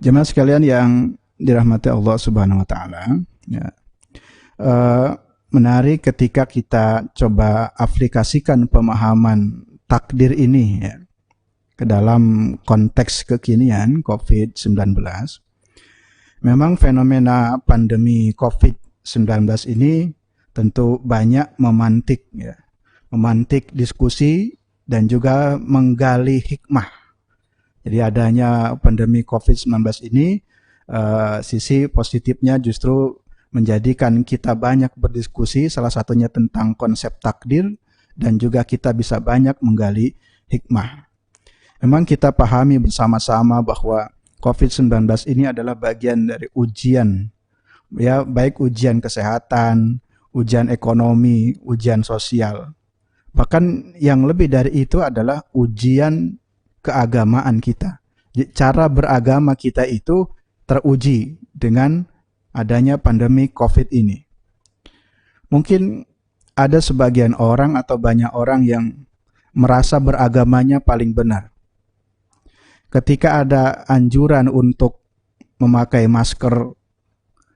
Jemaah sekalian yang dirahmati Allah Subhanahu wa taala, ya. eh, Menarik ketika kita coba aplikasikan pemahaman takdir ini ya, ke dalam konteks kekinian COVID-19. Memang fenomena pandemi COVID-19 ini tentu banyak memantik diskusi dan juga menggali hikmah. Jadi adanya pandemi COVID-19 ini, sisi positifnya justru menjadikan kita banyak berdiskusi, salah satunya tentang konsep takdir, dan juga kita bisa banyak menggali hikmah. Memang kita pahami bersama-sama bahwa COVID-19 ini adalah bagian dari ujian, ya, baik ujian kesehatan, ujian ekonomi, ujian sosial. Bahkan yang lebih dari itu adalah ujian keagamaan kita. Cara beragama kita itu teruji dengan adanya pandemi COVID ini. Mungkin ada sebagian orang atau banyak orang yang merasa beragamanya paling benar. Ketika ada anjuran untuk memakai masker,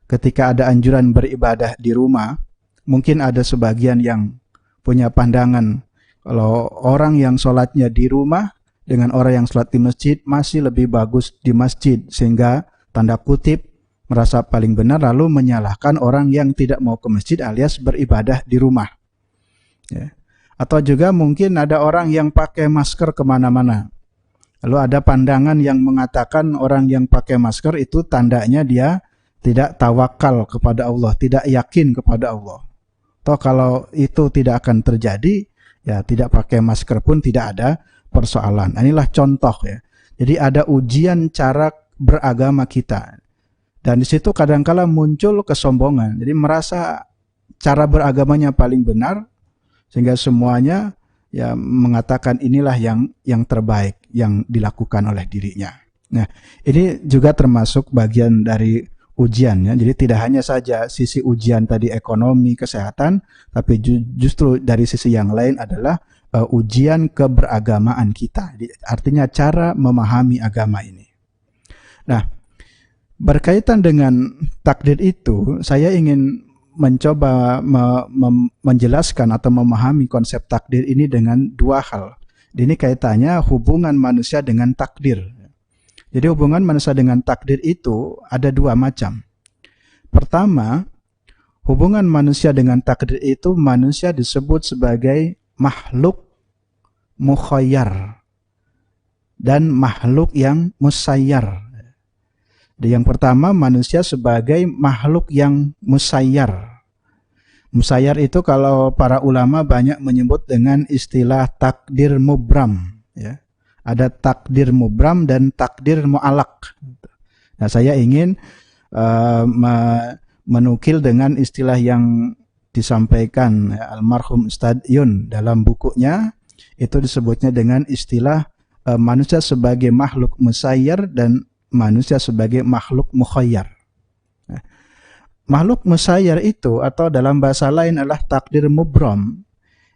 ketika ada anjuran beribadah di rumah, mungkin ada sebagian yang punya pandangan kalau orang yang sholatnya di rumah dengan orang yang sholat di masjid masih lebih bagus di masjid, sehingga tanda kutip merasa paling benar, lalu menyalahkan orang yang tidak mau ke masjid alias beribadah di rumah. Ya. Atau juga mungkin ada orang yang pakai masker kemana-mana. Lalu ada pandangan yang mengatakan orang yang pakai masker itu tandanya dia tidak tawakal kepada Allah, tidak yakin kepada Allah. Toh kalau itu tidak akan terjadi, ya tidak pakai masker pun tidak ada persoalan. Inilah contoh ya. Jadi ada ujian cara beragama kita. Dan di situ kadangkala muncul kesombongan. Jadi merasa cara beragamanya paling benar, sehingga semuanya ya mengatakan inilah yang terbaik yang dilakukan oleh dirinya. Nah, ini juga termasuk bagian dari ujian ya. Jadi tidak hanya saja sisi ujian tadi ekonomi, kesehatan, tapi justru dari sisi yang lain adalah ujian keberagamaan kita. Artinya cara memahami agama ini. Nah, berkaitan dengan takdir itu, saya ingin mencoba menjelaskan atau memahami konsep takdir ini dengan dua hal. Ini kaitannya hubungan manusia dengan takdir. Jadi hubungan manusia dengan takdir itu ada dua macam. Pertama, hubungan manusia dengan takdir itu manusia disebut sebagai makhluk mukhayyar dan makhluk yang musayyar. Yang pertama, manusia sebagai makhluk yang musayyar. Musayyar itu kalau para ulama banyak menyebut dengan istilah takdir mubram. Ya. Ada takdir mubram dan takdir mu'alak. Nah, saya ingin menukil dengan istilah yang disampaikan almarhum Ustadz Yun dalam bukunya. Itu disebutnya dengan istilah manusia sebagai makhluk musayyar dan manusia sebagai makhluk mukhayyar. Nah, makhluk musayyar itu atau dalam bahasa lain adalah takdir mubram.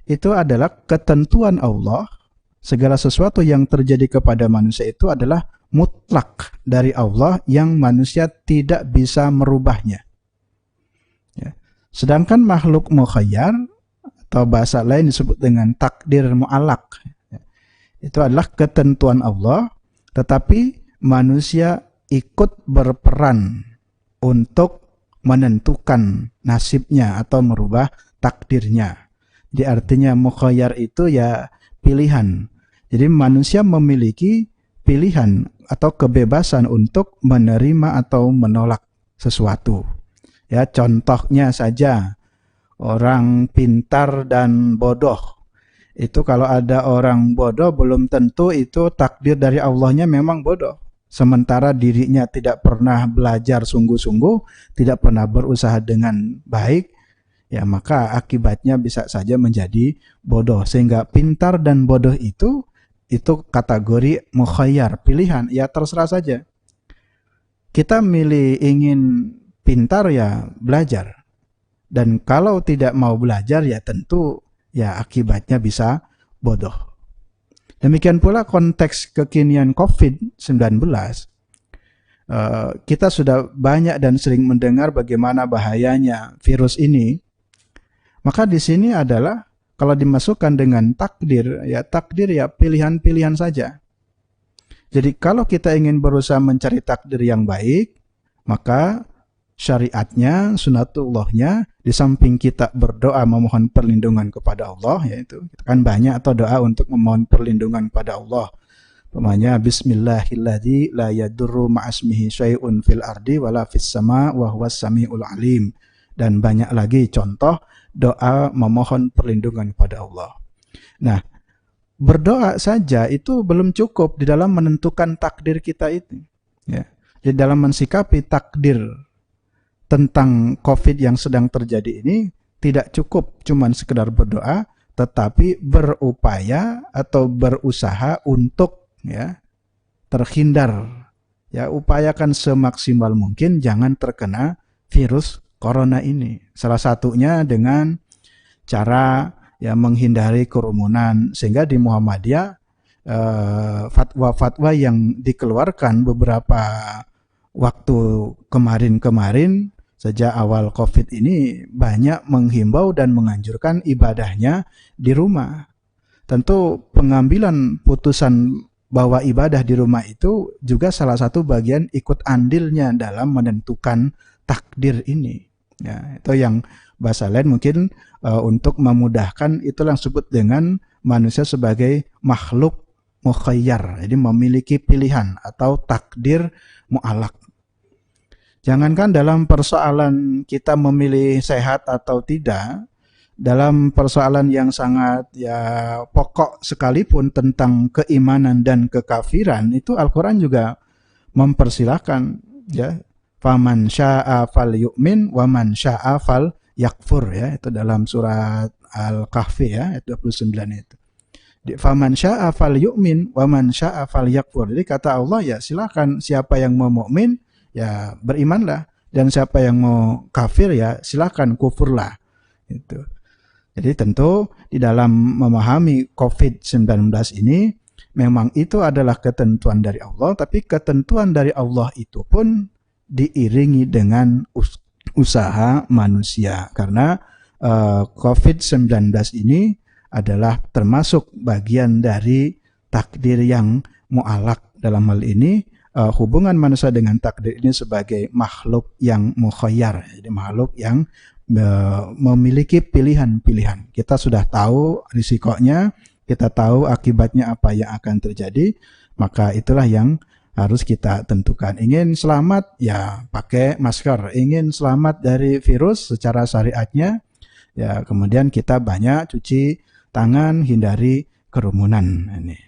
Itu adalah ketentuan Allah. Segala sesuatu yang terjadi kepada manusia itu adalah mutlak dari Allah yang manusia tidak bisa merubahnya. Ya. Sedangkan makhluk mukhayyar atau bahasa lain disebut dengan takdir mu'alak. Ya. Itu adalah ketentuan Allah, tetapi manusia ikut berperan untuk menentukan nasibnya atau merubah takdirnya. Jadi artinya mukhayyar itu ya pilihan. Jadi manusia memiliki pilihan atau kebebasan untuk menerima atau menolak sesuatu. Ya, contohnya saja orang pintar dan bodoh. Itu kalau ada orang bodoh belum tentu itu takdir dari Allahnya memang bodoh. Sementara dirinya tidak pernah belajar sungguh-sungguh, tidak pernah berusaha dengan baik, ya maka akibatnya bisa saja menjadi bodoh. Sehingga pintar dan bodoh itu kategori mukhayyar, pilihan, ya terserah saja. Kita milih ingin pintar ya belajar. Dan kalau tidak mau belajar ya tentu ya akibatnya bisa bodoh. Demikian pula konteks kekinian COVID-19. kita sudah banyak dan sering mendengar bagaimana bahayanya virus ini. Maka di sini adalah kalau dimasukkan dengan takdir ya pilihan-pilihan saja. Jadi kalau kita ingin berusaha mencari takdir yang baik, maka syariatnya, sunatullahnya, di samping kita berdoa memohon perlindungan kepada Allah, yaitu kan banyak atau doa untuk memohon perlindungan kepada Allah. Umpamanya bismillahilladzi la yadurru ma'asmihi syai'un fil ardi wala fis sama wa huwas samiul alim, dan banyak lagi contoh doa memohon perlindungan kepada Allah. Nah, berdoa saja itu belum cukup di dalam menentukan takdir kita itu, ya. Di dalam mensikapi takdir tentang COVID yang sedang terjadi ini tidak cukup cuman sekedar berdoa, tetapi berupaya atau berusaha untuk ya terhindar, ya upayakan semaksimal mungkin jangan terkena virus corona ini. Salah satunya dengan cara ya menghindari kerumunan, sehingga di Muhammadiyah fatwa-fatwa yang dikeluarkan beberapa waktu kemarin sejak awal COVID ini banyak menghimbau dan menganjurkan ibadahnya di rumah. Tentu pengambilan putusan bahwa ibadah di rumah itu juga salah satu bagian ikut andilnya dalam menentukan takdir ini. Ya, itu yang bahasa lain mungkin untuk memudahkan itulah yang disebut dengan manusia sebagai makhluk mukhayyar, jadi memiliki pilihan atau takdir mu'alaq. Jangankan dalam persoalan kita memilih sehat atau tidak, dalam persoalan yang sangat ya pokok sekalipun tentang keimanan dan kekafiran, itu Al-Quran juga mempersilahkan ya, faman sya'a fal yu'min wa man sya'a fal yakfur, ya, itu dalam surat Al-Kahfi ya ayat 29 itu. Di faman sya'a fal yu'min wa man sya'a fal yakfur. Jadi kata Allah ya silakan, siapa yang mau mukmin ya berimanlah, dan siapa yang mau kafir ya silakan kufurlah. Itu. Jadi tentu di dalam memahami COVID-19 ini memang itu adalah ketentuan dari Allah, tapi ketentuan dari Allah itu pun diiringi dengan usaha manusia, karena COVID-19 ini adalah termasuk bagian dari takdir yang mu'alaq. Dalam hal ini hubungan manusia dengan takdir ini sebagai makhluk yang mukhayyar, jadi makhluk yang memiliki pilihan-pilihan. Kita sudah tahu risikonya, kita tahu akibatnya apa yang akan terjadi, maka itulah yang harus kita tentukan. Ingin selamat ya pakai masker, ingin selamat dari virus secara syariatnya ya kemudian kita banyak cuci tangan, hindari kerumunan ini.